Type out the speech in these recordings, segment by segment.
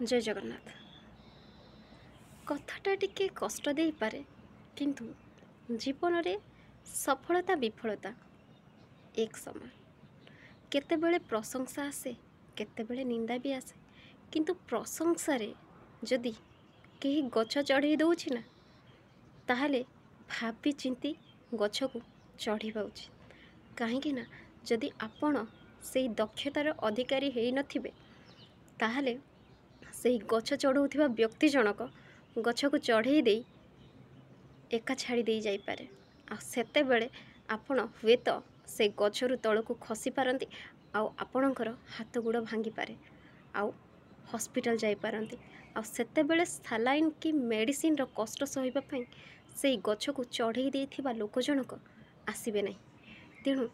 जय जगन्नाथ। कथाटा टिके कष्ट दे पारे किंतु जीवन रे सफलता विफलता एक समान। केतेबेले प्रशंसा आसे केतेबेले निंदा भी आसे किंतु प्रशंसा रे जदि कहीं गछ चढ़े दौछि ना ताहले भाबी चिंती गछ को चढ़ा उचित। कहीं ना जदि आपण से दक्षतार अधिकारी है नथिबे ताहले से गछ चढ़ाउथिबा व्यक्ति जनक गछ को चढ़े दे एका छाड़ी दे जाई पारे आ सेते बेले आपण हुए तो से गछरु तल को खसी पारंती आपणकर हाथ गोड़ भांगी पारे आउ हॉस्पिटल जाई पारंती आ सेते बेले सालाइन कि मेडिसिन रो कष्ट सहिबा पई से गछ को चढ़े देथिबा लोक जनक आसीबे नहीं। तेणु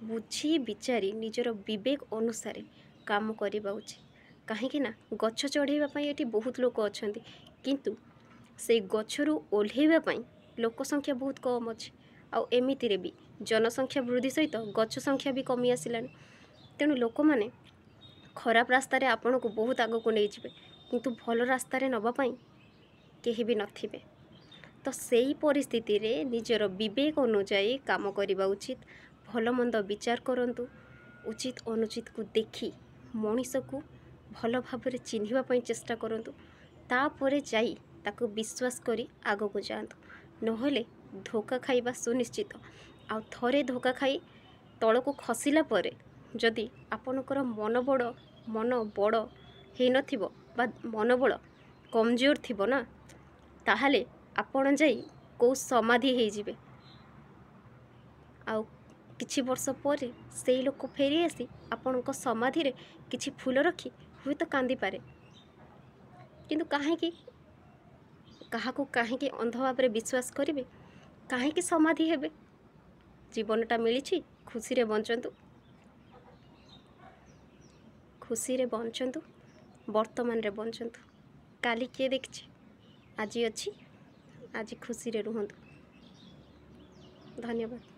बुझी विचारी निजर विवेक अनुसार काम करबा उचित। कहीं ना गछ चढ़ाई ये बहुत लोक अच्छा किंतु से गछरू ओह्लैवाई लोक संख्या बहुत कम अच्छे आमितिरे भी जनसंख्या वृद्धि सहित गछ संख्या भी कमी आसला। तेणु लोक मैंने खराब रास्तार आपण को बहुत आग को नहीं जाए किंतु भल रास्तार नवापाई कहीं भी नथिबे। तो सही परिस्थिति रे निजर विवेक अनुजाई काम करने उचित। भल मंद विचार करंतु उचित अनुचित को देखी मनीष को भल भाव चिन्हवाई चेष्टा करूँ तापर जाई ताको विश्वास करी आग को जातु नहले धोखा खाइबा सुनिश्चित। आ थरे धोखा खाई तल को खसला जदि आपणकर मन बड़ हो बा मन बड़ कमजोर थिबो ना ताहले आपण जाई को समाधि हो जिवे आउ किछि वर्ष पर से लोक फेरी आसी आपण समाधि रे किछि फूल रखी हुए तो कांदी पारे किंतु कहीं अंध भाव विश्वास करेंगे कहीं समाधि हेबे। जीवनटा मिली खुशी रे बंचंतु वर्तमान रे बंचंतु। काली किए देखी आज अच्छी आज खुशी रे रुहंतु। धन्यवाद।